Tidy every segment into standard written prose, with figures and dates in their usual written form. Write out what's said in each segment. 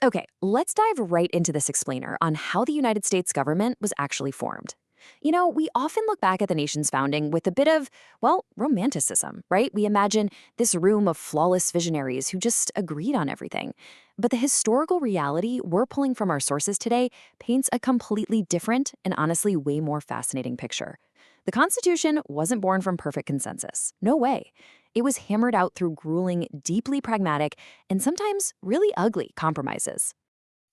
Okay, let's dive right into this explainer on how the United States government was actually formed. We often look back at the nation's founding with a bit of, well, romanticism, right? We imagine this room of flawless visionaries who just agreed on everything. But the historical reality we're pulling from our sources today paints a completely different and honestly way more fascinating picture. The Constitution wasn't born from perfect consensus. No way. It was hammered out through grueling, deeply pragmatic, and sometimes really ugly compromises.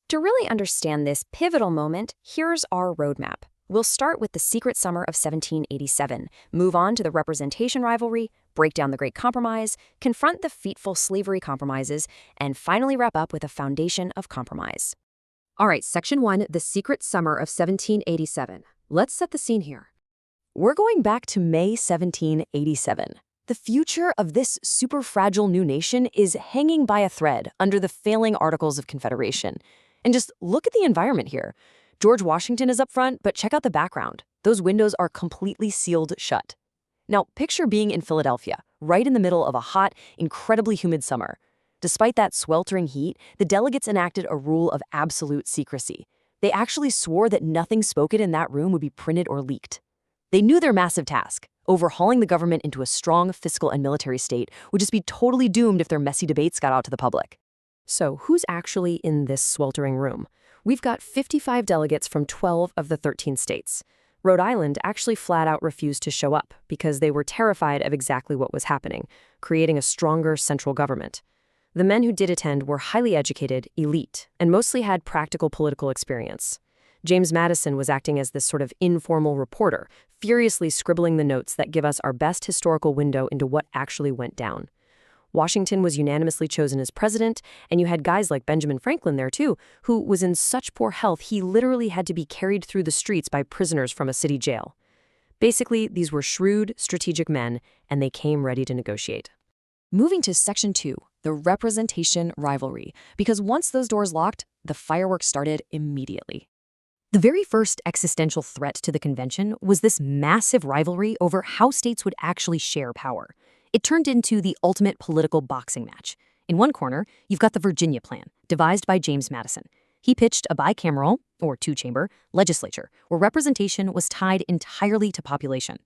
To really understand this pivotal moment, here's our roadmap. We'll start with the secret summer of 1787, move on to the representation rivalry, break down the Great Compromise, confront the fateful slavery compromises, and finally wrap up with a foundation of compromise. All right, Section 1, the secret summer of 1787. Let's set the scene here. We're going back to May 1787. The future of this super fragile new nation is hanging by a thread under the failing Articles of Confederation. And just look at the environment here. George Washington is up front, but check out the background. Those windows are completely sealed shut. Now, picture being in Philadelphia, right in the middle of a hot, incredibly humid summer. Despite that sweltering heat, the delegates enacted a rule of absolute secrecy. They actually swore that nothing spoken in that room would be printed or leaked. They knew their massive task, overhauling the government into a strong fiscal and military state, would just be totally doomed if their messy debates got out to the public. So, who's actually in this sweltering room? We've got 55 delegates from 12 of the 13 states. Rhode Island actually flat out refused to show up because they were terrified of exactly what was happening, creating a stronger central government. The men who did attend were highly educated, elite, and mostly had practical political experience. James Madison was acting as this sort of informal reporter, furiously scribbling the notes that give us our best historical window into what actually went down. Washington was unanimously chosen as president, and you had guys like Benjamin Franklin there too, who was in such poor health he literally had to be carried through the streets by prisoners from a city jail. Basically, these were shrewd, strategic men, and they came ready to negotiate. Moving to Section 2, the representation rivalry, because once those doors locked, the fireworks started immediately. The very first existential threat to the convention was this massive rivalry over how states would actually share power. It turned into the ultimate political boxing match. In one corner, you've got the Virginia Plan, devised by James Madison. He pitched a bicameral, or two-chamber, legislature, where representation was tied entirely to population.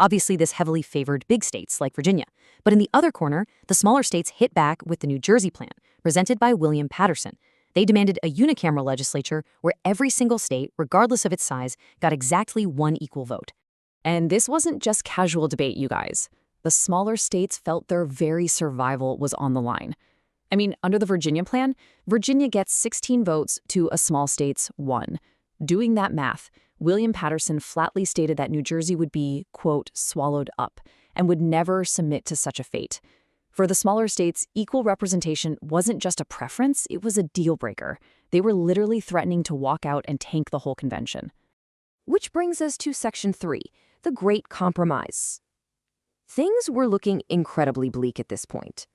Obviously, this heavily favored big states like Virginia. But in the other corner, the smaller states hit back with the New Jersey Plan, presented by William Patterson. They demanded a unicameral legislature where every single state, regardless of its size, got exactly one equal vote. And this wasn't just casual debate, you guys. The smaller states felt their very survival was on the line. I mean, under the Virginia Plan, Virginia gets 16 votes to a small state's 1. Doing that math, William Patterson flatly stated that New Jersey would be, quote, swallowed up, and would never submit to such a fate. For the smaller states, equal representation wasn't just a preference, it was a deal breaker. They were literally threatening to walk out and tank the whole convention. Which brings us to Section 3, the Great Compromise. Things were looking incredibly bleak at this point.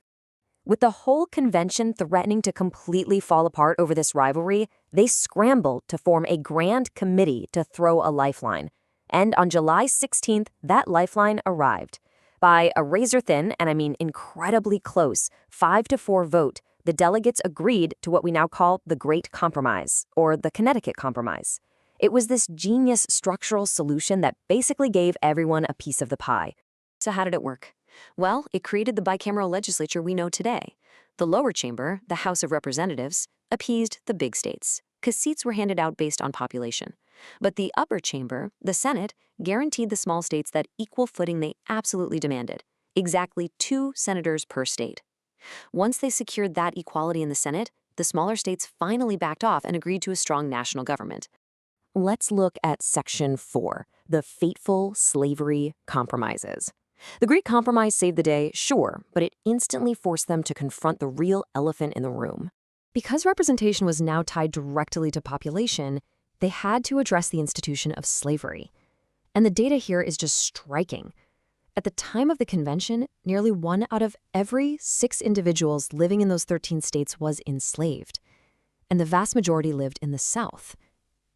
With the whole convention threatening to completely fall apart over this rivalry, they scrambled to form a grand committee to throw a lifeline. And on July 16th, that lifeline arrived. By a razor-thin, and I mean incredibly close, 5-4 vote, the delegates agreed to what we now call the Great Compromise, or the Connecticut Compromise. It was this genius structural solution that basically gave everyone a piece of the pie. So how did it work? Well, it created the bicameral legislature we know today. The lower chamber, the House of Representatives, appeased the big states, because seats were handed out based on population. But the upper chamber, the Senate, guaranteed the small states that equal footing they absolutely demanded, exactly 2 senators per state. Once they secured that equality in the Senate, the smaller states finally backed off and agreed to a strong national government. Let's look at Section 4, the fateful slavery compromises. The Great Compromise saved the day, sure, but it instantly forced them to confront the real elephant in the room. Because representation was now tied directly to population, they had to address the institution of slavery. And the data here is just striking. At the time of the convention, nearly 1 out of every 6 individuals living in those 13 states was enslaved. And the vast majority lived in the South.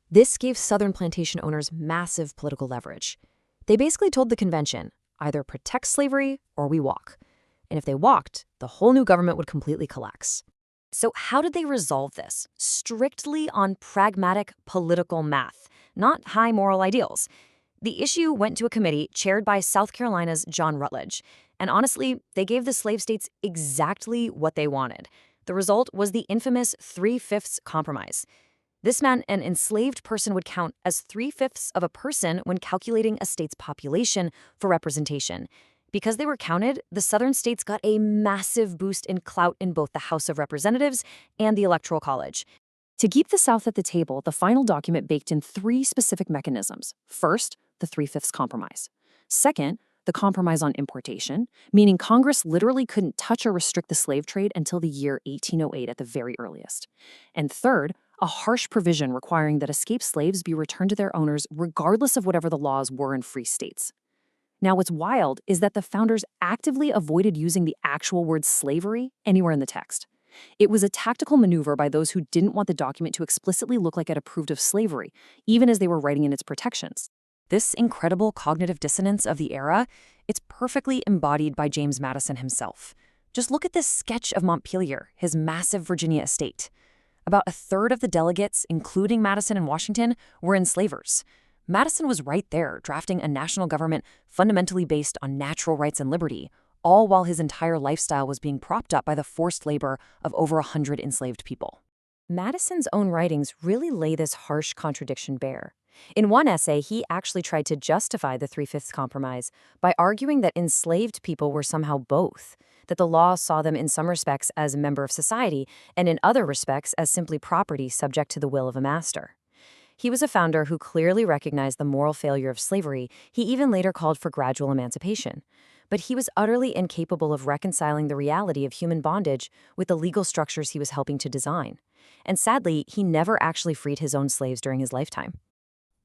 This gave Southern plantation owners massive political leverage. They basically told the convention, either protect slavery or we walk. And if they walked, the whole new government would completely collapse. So how did they resolve this? Strictly on pragmatic political math, not high moral ideals. The issue went to a committee chaired by South Carolina's John Rutledge. And honestly, they gave the slave states exactly what they wanted. The result was the infamous 3/5 compromise. This meant an enslaved person would count as 3/5 of a person when calculating a state's population for representation. Because they were counted, the southern states got a massive boost in clout in both the House of Representatives and the Electoral College. To keep the South at the table, the final document baked in 3 specific mechanisms. First, the 3/5 compromise. Second, the compromise on importation, meaning Congress literally couldn't touch or restrict the slave trade until the year 1808 at the very earliest. And third, a harsh provision requiring that escaped slaves be returned to their owners regardless of whatever the laws were in free states. Now, what's wild is that the founders actively avoided using the actual word slavery anywhere in the text. It was a tactical maneuver by those who didn't want the document to explicitly look like it approved of slavery, even as they were writing in its protections. This incredible cognitive dissonance of the era, it's perfectly embodied by James Madison himself. Just look at this sketch of Montpelier, his massive Virginia estate. About a third of the delegates, including Madison and Washington, were enslavers. Madison was right there, drafting a national government fundamentally based on natural rights and liberty, all while his entire lifestyle was being propped up by the forced labor of over 100 enslaved people. Madison's own writings really lay this harsh contradiction bare. In one essay, he actually tried to justify the 3/5 compromise by arguing that enslaved people were somehow both, that the law saw them in some respects as a member of society and in other respects as simply property subject to the will of a master. He was a founder who clearly recognized the moral failure of slavery. He even later called for gradual emancipation. But he was utterly incapable of reconciling the reality of human bondage with the legal structures he was helping to design. And sadly, he never actually freed his own slaves during his lifetime.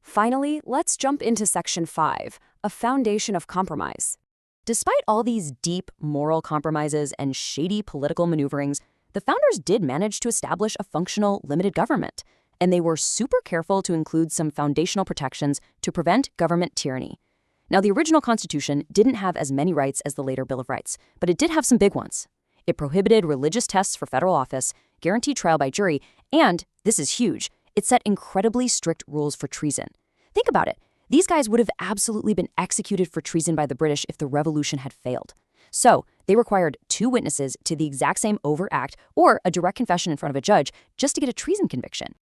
Finally, let's jump into Section 5, a foundation of compromise. Despite all these deep moral compromises and shady political maneuverings, the founders did manage to establish a functional, limited government. And they were super careful to include some foundational protections to prevent government tyranny. Now, the original Constitution didn't have as many rights as the later Bill of Rights, but it did have some big ones. It prohibited religious tests for federal office, guaranteed trial by jury, and, this is huge, it set incredibly strict rules for treason. Think about it. These guys would have absolutely been executed for treason by the British if the revolution had failed. So, they required 2 witnesses to the exact same overt act or a direct confession in front of a judge just to get a treason conviction.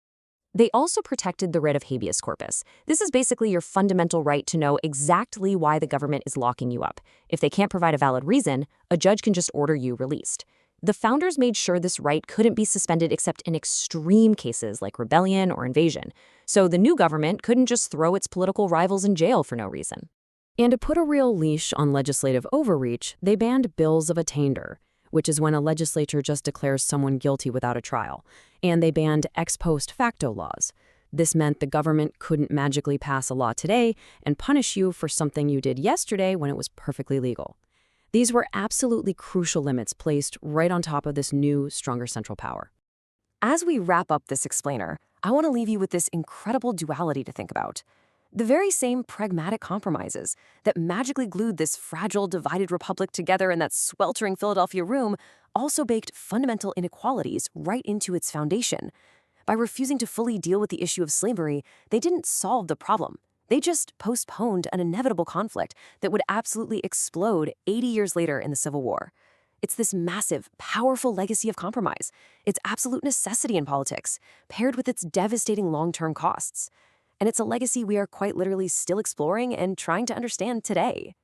They also protected the writ of habeas corpus. This is basically your fundamental right to know exactly why the government is locking you up. If they can't provide a valid reason, a judge can just order you released. The founders made sure this right couldn't be suspended except in extreme cases like rebellion or invasion. So the new government couldn't just throw its political rivals in jail for no reason. And to put a real leash on legislative overreach, they banned bills of attainder, which is when a legislature just declares someone guilty without a trial. And they banned ex post facto laws. This meant the government couldn't magically pass a law today and punish you for something you did yesterday when it was perfectly legal. These were absolutely crucial limits placed right on top of this new, stronger central power. As we wrap up this explainer, I want to leave you with this incredible duality to think about. The very same pragmatic compromises that magically glued this fragile, divided republic together in that sweltering Philadelphia room also baked fundamental inequalities right into its foundation. By refusing to fully deal with the issue of slavery, they didn't solve the problem. They just postponed an inevitable conflict that would absolutely explode 80 years later in the Civil War. It's this massive, powerful legacy of compromise, its absolute necessity in politics, paired with its devastating long-term costs. And it's a legacy we are quite literally still exploring and trying to understand today.